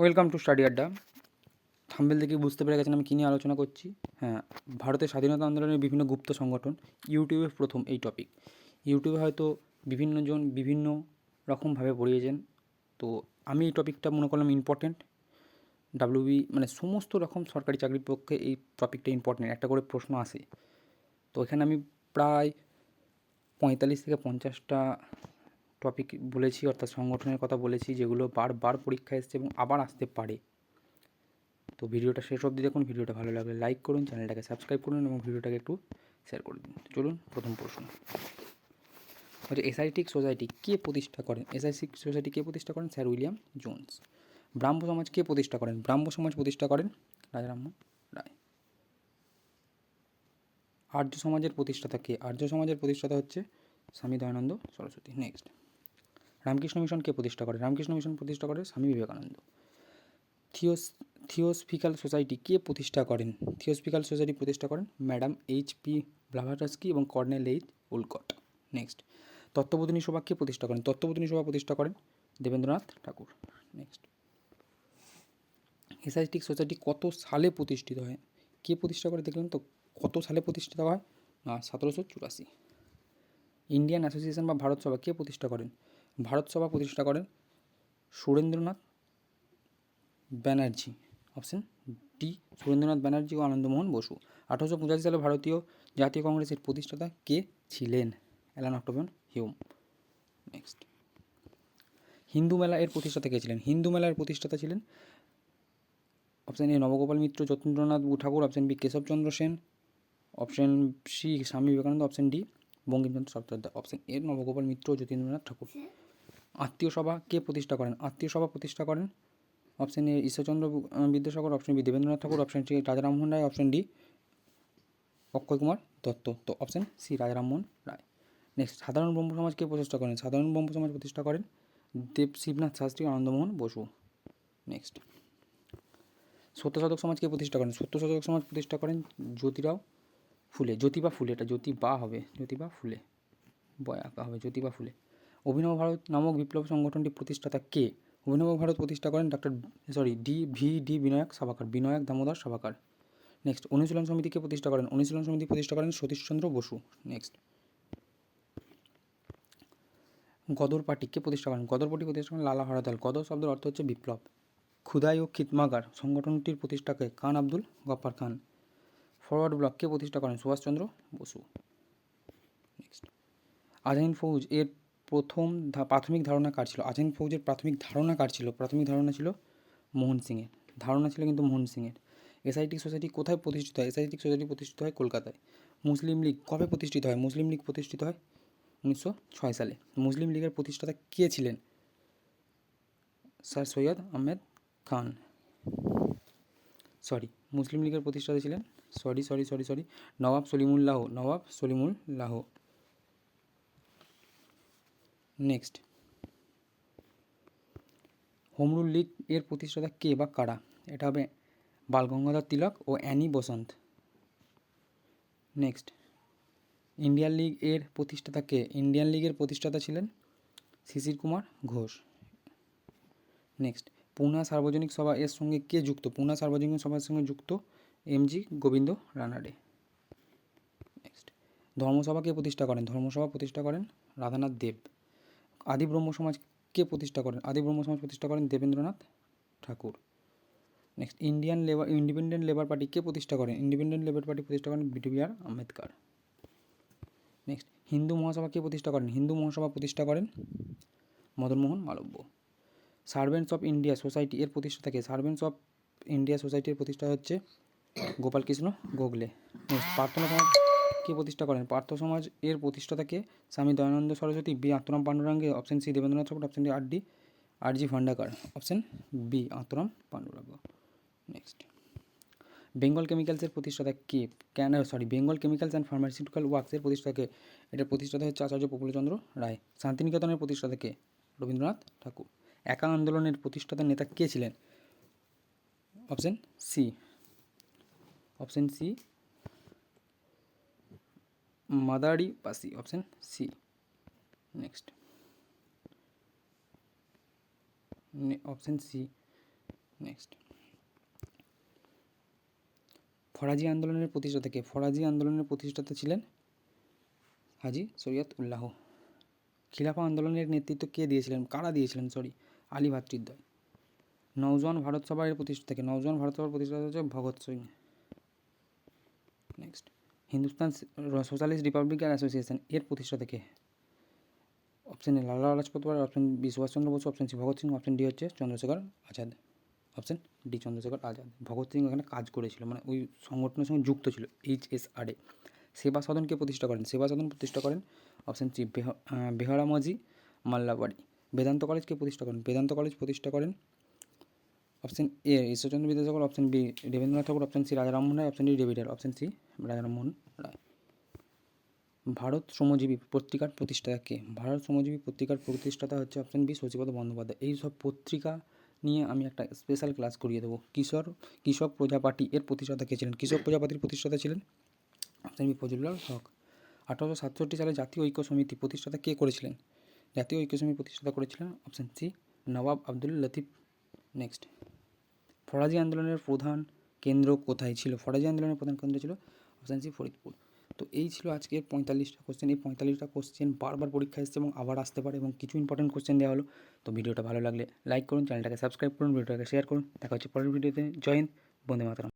Welcome to study আড্ডা। Thumbnail থেকে বুঝতে পেরে গেছেন আমি কী নিয়ে আলোচনা করছি। হ্যাঁ, ভারতের স্বাধীনতা আন্দোলনের বিভিন্ন গুপ্ত সংগঠন। ইউটিউবে প্রথম এই টপিক। ইউটিউবে হয়তো বিভিন্ন জন বিভিন্ন রকমভাবে পড়িয়েছেন, তো আমি এই টপিকটা মনে করলাম ইম্পর্টেন্ট। ডাব্লিউবি মানে সমস্ত রকম সরকারি চাকরির পক্ষে এই টপিকটা ইম্পর্টেন্ট, একটা করে প্রশ্ন আসে। তো এখানে আমি প্রায় 45 থেকে 50টা টপিক বলেছি, অর্থাৎ সংগঠনের কথা বলেছি, যেগুলো বারবার পরীক্ষা এসছে এবং আবার আসতে পারে। তো ভিডিওটা শেষ অবধি দেখুন। ভিডিওটা ভালো লাগলে লাইক করুন, চ্যানেলটাকে সাবস্ক্রাইব করুন এবং ভিডিওটাকে একটু শেয়ার করে দিন। চলুন, প্রথম প্রশ্ন হচ্ছে এসআইটিক সোসাইটি কে প্রতিষ্ঠা করেন? এসআইটিক সোসাইটি কে প্রতিষ্ঠা করেন? Sir William Jones. ব্রাহ্ম সমাজ কে প্রতিষ্ঠা করেন? ব্রাহ্ম সমাজ প্রতিষ্ঠা করেন রাজা রামমোহন রায়। আর্য সমাজের প্রতিষ্ঠাতা কে? আর্য সমাজের প্রতিষ্ঠাতা হচ্ছে স্বামী দয়ানন্দ সরস্বতী। নেক্সট, রামকৃষ্ণ মিশন কে প্রতিষ্ঠা করে? রামকৃষ্ণ মিশন প্রতিষ্ঠা করে স্বামী বিবেকানন্দ। থিওসফিক্যাল সোসাইটি কে প্রতিষ্ঠা করেন? থিওসফিক্যাল সোসাইটি প্রতিষ্ঠা করেন ম্যাডাম এইচ.পি. ব্লাভাটস্কি এবং কর্নেল এইচ. উলকট। নেক্সট, তত্ত্ববোধিনী সভা কে প্রতিষ্ঠা করেন? তত্ত্ববোধিনী সভা প্রতিষ্ঠা করেন দেবেন্দ্রনাথ ঠাকুর। নেক্সট, এসআইটিক সোসাইটি কত সালে প্রতিষ্ঠিত হয়? কে প্রতিষ্ঠা করে দেখলেন তো, কত সালে প্রতিষ্ঠিত হয়? না, 1784। ইন্ডিয়ান অ্যাসোসিয়েশন বা ভারত সভা কে প্রতিষ্ঠা করেন? ভারত সভা প্রতিষ্ঠা করেন সুরেন্দ্রনাথ ব্যানার্জি। অপশন ডি, সুরেন্দ্রনাথ ব্যানার্জি ও আনন্দমোহন বসু। 1885 সালে ভারতীয় জাতীয় কংগ্রেসের প্রতিষ্ঠাতা কে ছিলেন? Allan Octavian Hume. Next, Hindu Mela এর প্রতিষ্ঠাতা কে ছিলেন? হিন্দু মেলার প্রতিষ্ঠাতা ছিলেন option A Nabagopal Mitra Jatindranath Thakur, option B Keshabchandra Sen, option C Swami Vivekananda, option D Bankimchandra Chattopadhyay. Option A Nabagopal Mitra ও যতীন্দ্রনাথ ঠাকুর। আত্মীয় সভা কে প্রতিষ্ঠা করেন? আত্মীয় সভা প্রতিষ্ঠা করেন option A Ishwarchandra Vidyasagar, option B Debendranath Thakur, option C রাজা রামমোহন রায়, অপশন ডি অক্ষয় কুমার দত্ত। তো অপশন সি রাজা রামমোহন রায়। নেক্সট, সাধারণ ব্রহ্ম সমাজ কে প্রতিষ্ঠা করেন? সাধারণ ব্রহ্ম সমাজ প্রতিষ্ঠা করেন দেব শিবনাথ শাস্ত্রী, আনন্দমোহন বসু। নেক্সট, সত্যসাধক সমাজ কে প্রতিষ্ঠা করেন? সত্যসাধক সমাজ প্রতিষ্ঠা করেন জ্যোতিরাও ফুলে। জ্যোতিবা ফুলে, এটা জ্যোতিবা হবে, জ্যোতিবা ফুলে, বয় আঁকা হবে, জ্যোতিবা ফুলে। অভিনব ভারত নামক বিপ্লব সংগঠনটি প্রতিষ্ঠাতা কে? অভিনব ভারত প্রতিষ্ঠা করেন ডি বিনায়ক সাভাকার, বিনায়ক দামোদর সাভাকার। নেক্সট, অনুশীলন সমিতিকে প্রতিষ্ঠা করেন? অনুশীলন সমিতি প্রতিষ্ঠা করেন সতীশচন্দ্র বসু। নেক্সট, গদর পার্টি কে প্রতিষ্ঠা করেন? গদর পার্টি প্রতিষ্ঠা করেন লালা হরদয়াল। গদর শব্দের অর্থ হচ্ছে বিপ্লব। খুদাই ও খিতমাগার সংগঠনটির প্রতিষ্ঠাকে খান আব্দুল গফ্ফার খান। ফরওয়ার্ড ব্লক কে প্রতিষ্ঠা করেন? সুভাষচন্দ্র বসু। নেক্সট, আজাইন ফৌজ এর প্রথম প্রাথমিক ধারণা কার ছিল? আজাইন ফৌজের প্রাথমিক ধারণা কার ছিল? প্রাথমিক ধারণা ছিল মোহন সিংয়ের। ধারণা ছিল কিন্তু মোহন সিংয়ের। এসআইটিক সোসাইটি কোথায় প্রতিষ্ঠিত হয়? এসআইটিক সোসাইটি প্রতিষ্ঠিত হয় কলকাতায়। মুসলিম লীগ কবে প্রতিষ্ঠিত হয়? মুসলিম লীগ প্রতিষ্ঠিত হয় 1906 সালে। মুসলিম লীগের প্রতিষ্ঠাতা কে ছিলেন? স্যার সৈয়দ আহমেদ খান। মুসলিম লীগের প্রতিষ্ঠাতা ছিলেন নবাব Salimullah. Next, home rule league এর প্রতিষ্ঠাতা কে বা কারা? এটা হবে বালগঙ্গাধর তিলক ও Annie Besant. Next, Indian league এর প্রতিষ্ঠাতা কে? ইন্ডিয়ান লীগের প্রতিষ্ঠাতা ছিলেন শিশির কুমার ঘোষ। নেক্সট, পুনা সার্বজনীন সভা এর সঙ্গে কে যুক্ত? পুনা সার্বজনীন সভার সঙ্গে যুক্ত এমজি গোবিন্দ রানাডে। নেক্সট, ধর্মসভা কে প্রতিষ্ঠা করেন? ধর্মসভা প্রতিষ্ঠা করেন রাধানাথ দেব। আদি ব্রহ্ম সমাজ কে প্রতিষ্ঠা করেন? আদি ব্রহ্ম সমাজ প্রতিষ্ঠা করেন দেবেন্দ্রনাথ ঠাকুর। নেক্সট, ইন্ডিপেন্ডেন্ট লেবার পার্টি কে প্রতিষ্ঠা করেন? ইন্ডিপেন্ডেন্ট লেবার পার্টি প্রতিষ্ঠা করেন বি.আর. আম্বেদকর। নেক্সট, হিন্দু মহাসভা কে প্রতিষ্ঠা করেন? হিন্দু মহাসভা প্রতিষ্ঠা করেন Madan Mohan Malaviya. Servants of India society এর প্রতিষ্ঠাতা কে? সার্ভেন্টস অফ ইন্ডিয়া সোসাইটির প্রতিষ্ঠা হচ্ছে গোপালকৃষ্ণ গোখলে। নেক্সট, প্রার্থনা সমাজ কে প্রতিষ্ঠা করেন? পার্থ সমাজ এর প্রতিষ্ঠাতা কে? Swami Dayananda Saraswati, B Atmaram Pandurang, option C Debendranath Thakur, option D R G Bhandarkar, option B Atmaram Pandurang. Next, Bengal কেমিক্যালসের প্রতিষ্ঠাতা কে? বেঙ্গল কেমিক্যালস অ্যান্ড ফার্মাসিউটিক্যাল ওয়ার্কসের প্রতিষ্ঠাতা কে? এটার প্রতিষ্ঠাতা হচ্ছে আচার্য প্রফুল্লচন্দ্র রায়। শান্তিনিকেতনের প্রতিষ্ঠাতা কে? রবীন্দ্রনাথ ঠাকুর। একা আন্দোলনের প্রতিষ্ঠাতা নেতা কে ছিলেন? Option C Madari Pasi, option C. Next, option C next, Faraizi আন্দোলনের প্রতিষ্ঠাতা কে? ফরাজি আন্দোলনের প্রতিষ্ঠাতা ছিলেন হাজি শরীয়ত উল্লাহ। খিলাফা আন্দোলনের নেতৃত্ব কে দিয়েছিলেন? কারা দিয়েছিলেন? আলী ভ্রাতৃদ্বয়। নওজোয়ান ভারত সভা এর প্রতিষ্ঠাতা কে? নওজোয়ান ভারত সভার প্রতিষ্ঠাতা হচ্ছে Bhagat Singh. Next, Hindustan socialist republican association এর প্রতিষ্ঠাতা কে? Option A Lala Lajpat Rai, option B Subhashchandra Basu, option C Bhagat Singh, option D হচ্ছে চন্দ্রশেখর আজাদ। Option D Chandrashekhar Azad. ভগৎ সিং ওখানে কাজ করেছিল, মানে ওই সংগঠনের সঙ্গে যুক্ত ছিল, HSRA। সেবা সদনকে প্রতিষ্ঠা করেন? সেবা সদন প্রতিষ্ঠা করেন অপশন সি বেহরামজি মাল্লাবাড়ি। বেদান্ত কলেজকে প্রতিষ্ঠা করেন? বেদান্ত কলেজ প্রতিষ্ঠা করেন option A Ishwarchandra Vidyasagar, option B Debendranath Thakur, option C Rajarammohan Roy, option D David Roy, option C Rajarammohan Roy. Bharat Shramajibi পত্রিকার প্রতিষ্ঠাতা কে? ভারত শ্রমজীবী পত্রিকার প্রতিষ্ঠাতা হচ্ছে অপশন বি শশীপদ বন্দ্যোপাধ্যায়। এই সব পত্রিকা নিয়ে আমি একটা স্পেশাল ক্লাস করিয়ে দেবো। কৃষক প্রজাপার্টি এর প্রতিষ্ঠাতা কে ছিলেন? কৃষক প্রজাপার্টির প্রতিষ্ঠাতা ছিলেন অপশন বি ফজলুল হক। 1867 সালে জাতীয় ঐক্য সমিতি প্রতিষ্ঠাতা কে করেছিলেন? জাতীয় ঐক্য সমিতি প্রতিষ্ঠাতা করেছিলেন অপশন সি নবাব আব্দুল লতিফ। নেক্সট, ফরাজি আন্দোলনের প্রধান কেন্দ্র কোথায় ছিল? ফরাজি আন্দোলনের প্রধান কেন্দ্র ছিল অপশন সি ফরিদপুর। তো এই ছিল আজকের 45টা কোশ্চেন। এই 45টা কোশ্চেন বারবার পরীক্ষা এসেছে এবং আবার আসতে পারে, এবং কিছু ইম্পর্টেন্ট কোশ্চেন দেওয়া হলো। তো ভিডিওটা ভালো লাগলে লাইক করুন, চ্যানেলটাকে সাবস্ক্রাইব করুন, ভিডিওটাকে শেয়ার করুন। দেখা হচ্ছে পরের ভিডিওতে। জয় হিন্দ, বন্দে মাতরম।